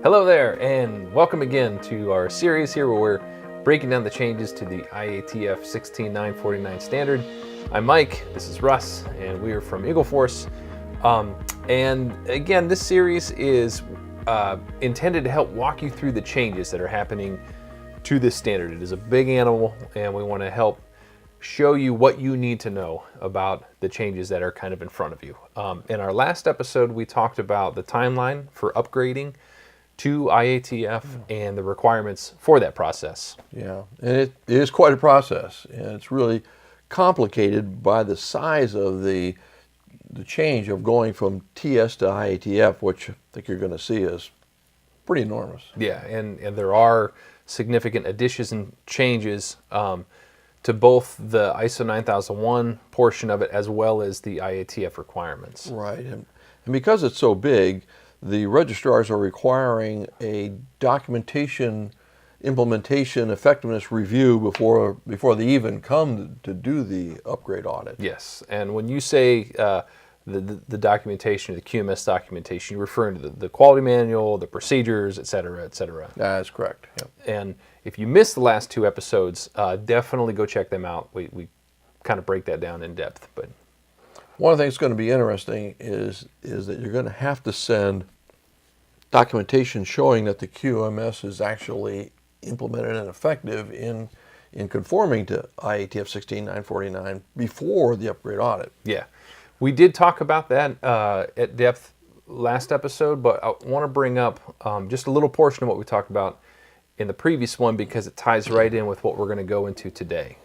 Hello there, and welcome again to our series here where we're breaking down the changes to the IATF 16949 standard. I'm Mike, this is Russ, and we are from Eagle Force. And again, this series is intended to help walk you through the changes that are happening to this standard. It is a big animal, and we want to help show you what you need to know about the changes that are kind of in front of you. In our last episode, we talked about the timeline for upgrading to IATF and the requirements for that process. Yeah, and it is quite a process, and it's really complicated by the size of the change of going from TS to IATF, which I think you're going to see is pretty enormous. Yeah, and there are significant additions and changes to both the ISO 9001 portion of it as well as the IATF requirements. Right, and because it's so big, the registrars are requiring a documentation implementation effectiveness review before they even come to do the upgrade audit. Yes, and when you say the documentation, the QMS documentation, you're referring to the quality manual, the procedures, et cetera, et cetera. That's correct. Yep. And if you missed the last two episodes, definitely go check them out. We kind of break that down in depth. But one of the things that's going to be interesting is that you're going to have to send documentation showing that the QMS is actually implemented and effective in conforming to IATF 16949 before the upgrade audit. Yeah, we did talk about that at depth last episode, but I want to bring up just a little portion of what we talked about in the previous one because it ties right in with what we're going to go into today.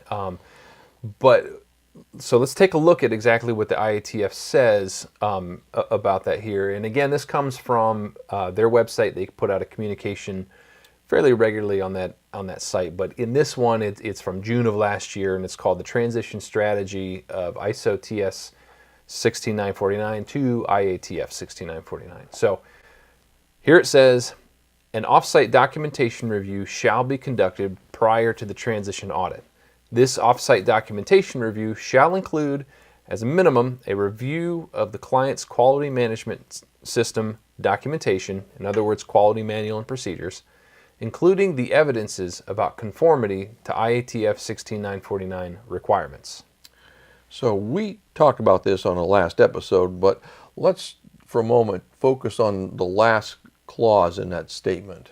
So let's take a look at exactly what the IATF says about that here. And again, this comes from their website. They put out a communication fairly regularly on that site. But in this one, it's from June of last year, and it's called the Transition Strategy of ISO TS 16949 to IATF 16949. So here it says, an offsite documentation review shall be conducted prior to the transition audit. This offsite documentation review shall include, as a minimum, a review of the client's quality management system documentation, in other words, quality manual and procedures, including the evidences about conformity to IATF 16949 requirements. So we talked about this on the last episode, but let's for a moment focus on the last clause in that statement.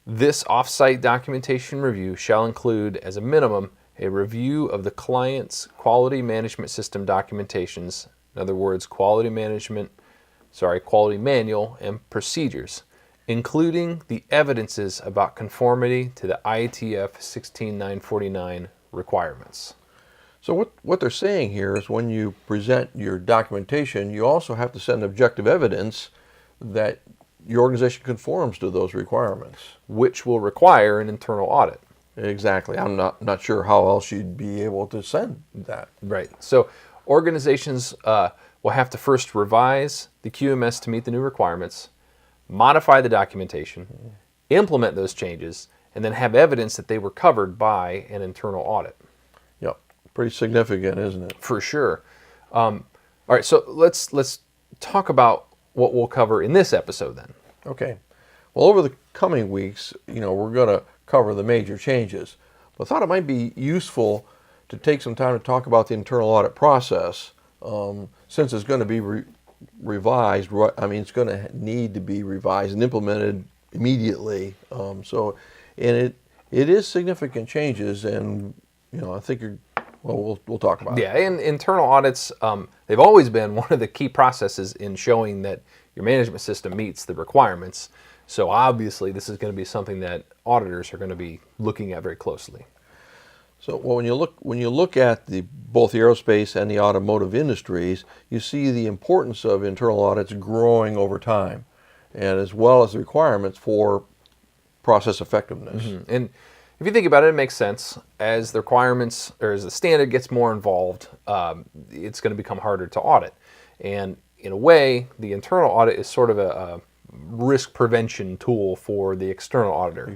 This off-site documentation review shall include, as a minimum, a review of the client's quality management system documentations, in other words, quality manual and procedures, including the evidences about conformity to the IATF 16949 requirements. So what they're saying here is when you present your documentation, you also have to send objective evidence that your organization conforms to those requirements, which will require an internal audit. Exactly. I'm not sure how else you'd be able to send that. Right. So organizations will have to first revise the QMS to meet the new requirements, modify the documentation, implement those changes, and then have evidence that they were covered by an internal audit. Yep. Pretty significant, isn't it? For sure. All right. So let's talk about what we'll cover in this episode then. Okay. Well, over the coming weeks, we're going to cover the major changes. But I thought it might be useful to take some time to talk about the internal audit process, since it's going to be revised. I mean, it's going to need to be revised and implemented immediately. And it is significant changes, and I think we'll talk about it. Yeah, and internal audits, they've always been one of the key processes in showing that your management system meets the requirements. So obviously this is going to be something that auditors are going to be looking at very closely. So when you look at both the aerospace and the automotive industries, you see the importance of internal audits growing over time, and as well as the requirements for process effectiveness. Mm-hmm. And if you think about it, it makes sense. As the requirements or as the standard gets more involved, it's going to become harder to audit. And in a way, the internal audit is sort of a risk prevention tool for the external auditor.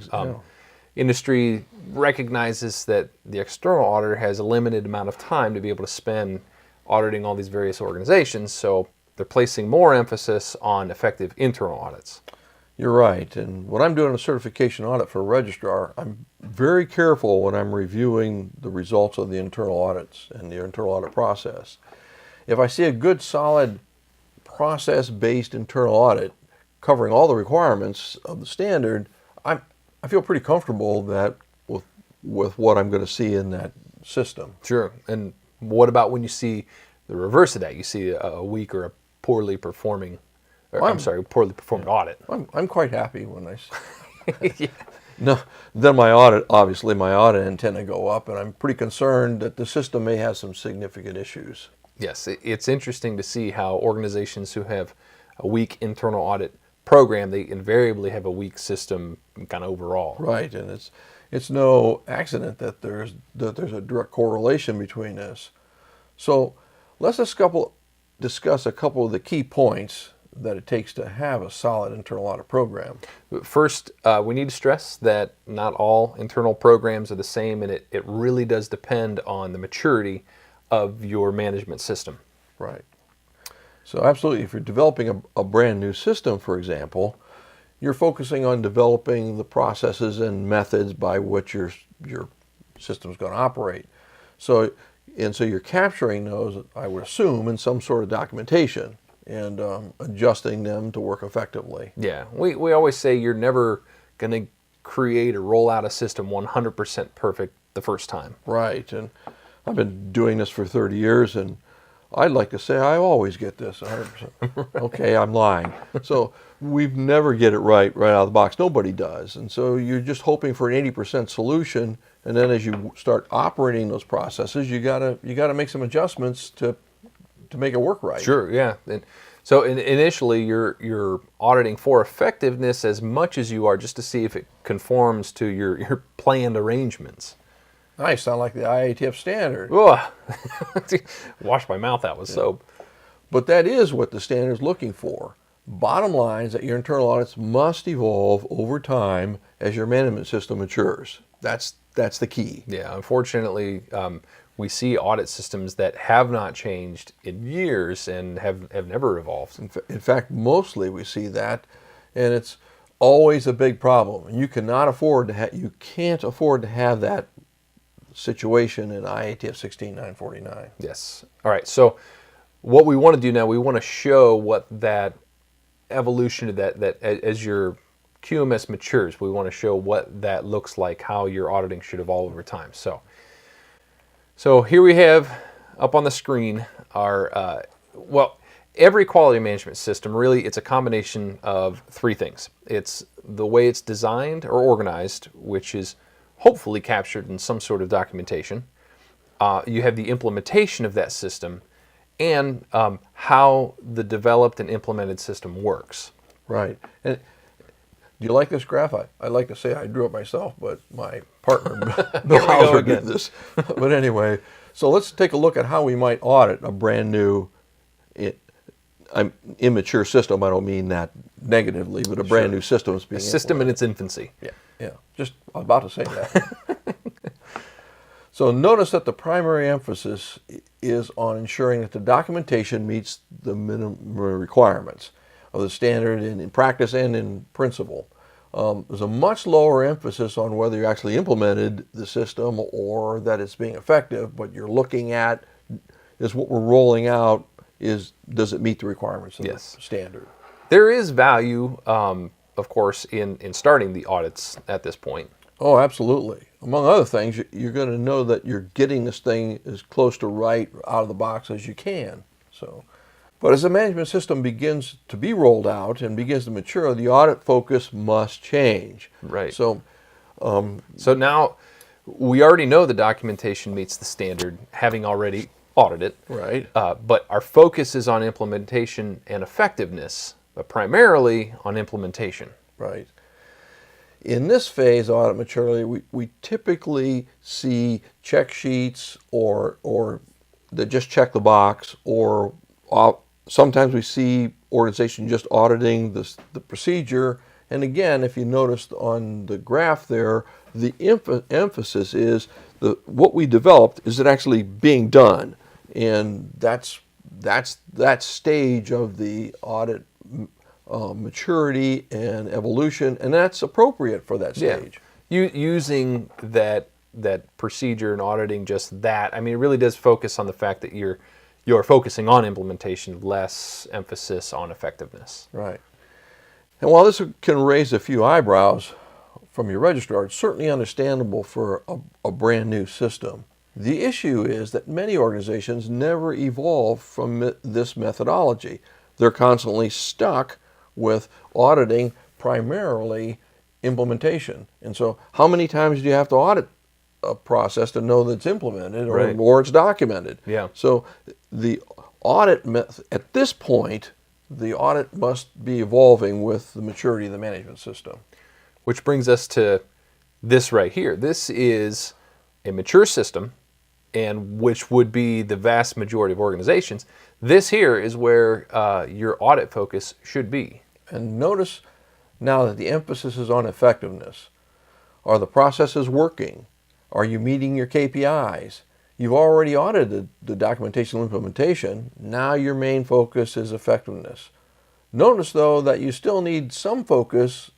Industry recognizes that the external auditor has a limited amount of time to be able to spend auditing all these various organizations, so they're placing more emphasis on effective internal audits. You're right. And when I'm doing a certification audit for a registrar, I'm very careful when I'm reviewing the results of the internal audits and the internal audit process. If I see a good, solid, process-based internal audit covering all the requirements of the standard, I feel pretty comfortable that with what I'm going to see in that system. Sure. And what about when you see the reverse of that? You see a weak or a poorly performing, or poorly performed audit. I'm quite happy when I see. Yeah. No, then my audit antenna go up, and I'm pretty concerned that the system may have some significant issues. Yes, it's interesting to see how organizations who have a weak internal audit program, they invariably have a weak system kind of overall. Right, and it's no accident that there's a direct correlation between this. So let's discuss a couple of the key points that it takes to have a solid internal audit program. First, we need to stress that not all internal programs are the same, and it really does depend on the maturity of your management system. Right. So absolutely, if you're developing a brand new system, for example, you're focusing on developing the processes and methods by which your system's going to operate. So you're capturing those, I would assume, in some sort of documentation and adjusting them to work effectively. Yeah, we always say you're never going to create or roll out a system 100% perfect the first time. Right, and I've been doing this for 30 years, and I'd like to say I always get this 100%. Okay, I'm lying. So we've never get it right out of the box. Nobody does. And so you're just hoping for an 80% solution, and then as you start operating those processes, you gotta make some adjustments to make it work right. Sure, yeah. And so initially you're auditing for effectiveness as much as you are just to see if it conforms to your planned arrangements. Nice, sound like the IATF standard. Ugh. Wash my mouth out with soap. But that is what the standard is looking for. Bottom line is that your internal audits must evolve over time as your management system matures. That's the key. Yeah, unfortunately, we see audit systems that have not changed in years and have never evolved. In fact, mostly we see that, and it's always a big problem. And you can't afford to have that situation in IATF 16949. Yes. All right. So what we want to do now, we want to show what that evolution of that as your QMS matures, we want to show what that looks like, how your auditing should evolve over time. So here we have up on the screen our, every quality management system, really, it's a combination of three things. It's the way it's designed or organized, which is hopefully captured in some sort of documentation. You have the implementation of that system and how the developed and implemented system works. Right. And do you like this graph? I'd like to say I drew it myself, but my partner, Bill Hauser, did this. But anyway, so let's take a look at how we might audit a brand new immature system. I don't mean that negatively, but a brand new system is being implemented. A system in its infancy. Yeah. Just I was about to say that. So notice that the primary emphasis is on ensuring that the documentation meets the minimum requirements of the standard in practice and in principle. There's a much lower emphasis on whether you actually implemented the system or that it's being effective, but you're looking at is what we're rolling out does it meet the requirements of the standard? There is value, of course, in starting the audits at this point. Oh, absolutely. Among other things, you're going to know that you're getting this thing as close to right out of the box as you can. But as the management system begins to be rolled out and begins to mature, the audit focus must change. Right. So now we already know the documentation meets the standard, having already audited. Right. But our focus is on implementation and effectiveness, but primarily on implementation. Right. In this phase of audit maturity, we typically see check sheets or that just check the box, or sometimes we see organizations just auditing the procedure. And again, if you noticed on the graph there, the emphasis is what we developed, is it actually being done? And that's that stage of the audit maturity and evolution, and that's appropriate for that stage. Using that procedure and auditing, just that, I mean, it really does focus on the fact that you're focusing on implementation, less emphasis on effectiveness. Right. And while this can raise a few eyebrows from your registrar, it's certainly understandable for a brand new system. The issue is that many organizations never evolve from this methodology. They're constantly stuck with auditing primarily implementation. And so how many times do you have to audit a process to know that it's implemented or it's documented? Yeah. So the audit at this point, the audit must be evolving with the maturity of the management system. Which brings us to this right here. This is a mature system, and which would be the vast majority of organizations. This here is where your audit focus should be. And notice now that the emphasis is on effectiveness. Are the processes working? Are you meeting your KPIs? You've already audited the documentation implementation. Now your main focus is effectiveness. Notice, though, that you still need some focus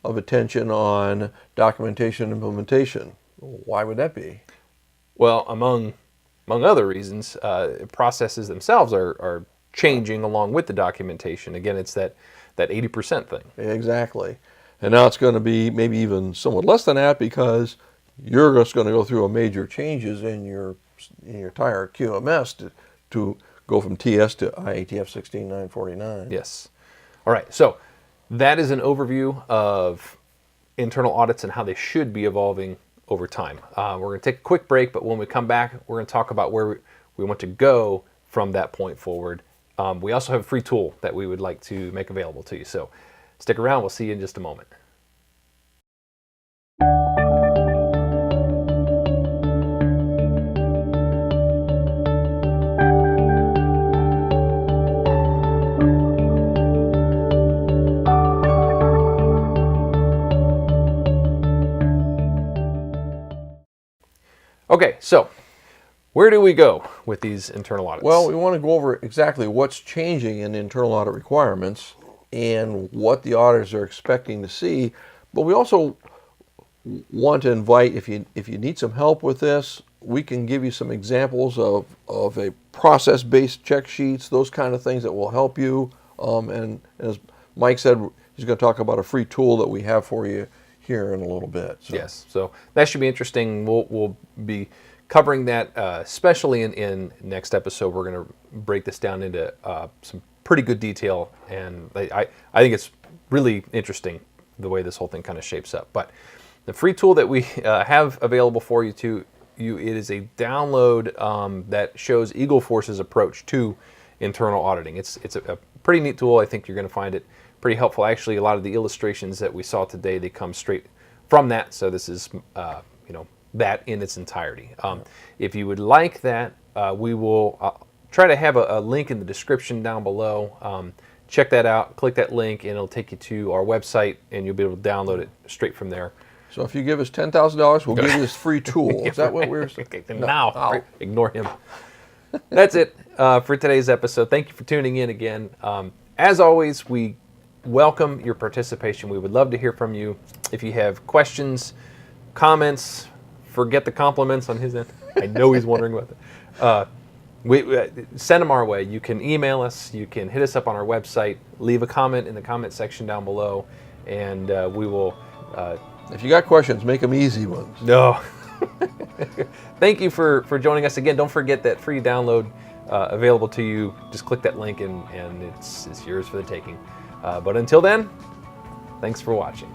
of attention on documentation implementation. Why would that be? Well, among other reasons, processes themselves are changing along with the documentation. Again, it's that 80% thing. Exactly. And now it's going to be maybe even somewhat less than that, because you're just going to go through a major changes in your entire QMS to go from TS to IATF 16949. Yes. All right. So that is an overview of internal audits and how they should be evolving over time. We're going to take a quick break, but when we come back, we're going to talk about where we want to go from that point forward. We also have a free tool that we would like to make available to you. So stick around. We'll see you in just a moment. Okay, so where do we go with these internal audits? Well, we want to go over exactly what's changing in internal audit requirements and what the auditors are expecting to see. But we also want to invite, if you need some help with this, we can give you some examples of a process-based check sheets, those kind of things that will help you. And as Mike said, he's going to talk about a free tool that we have for you here in a little bit. So. Yes, so that should be interesting. We'll be covering that, especially in next episode. We're going to break this down into some pretty good detail, and I think it's really interesting the way this whole thing kind of shapes up. But the free tool that we have available for you it is a download that shows Eagle Force's approach to internal auditing. It's a pretty neat tool. I think you're going to find it pretty helpful. Actually, a lot of the illustrations that we saw today, they come straight from that. So this is that in its entirety. If you would like that, we will try to have a link in the description down below. Check that out, click that link, and it'll take you to our website, and you'll be able to download it straight from there. So if you give us $10,000, we'll give you this free tool. Is that what we're saying? No. Ignore him. That's it for today's episode. Thank you for tuning in again. As always, we welcome your participation. We would love to hear from you. If you have questions, comments, forget the compliments on his end. I know he's wondering about that. Send them our way. You can email us. You can hit us up on our website. Leave a comment in the comment section down below, and we will... if you got questions, make them easy ones. No. Thank you for joining us again. Don't forget that free download available to you. Just click that link, and it's yours for the taking. But until then, thanks for watching.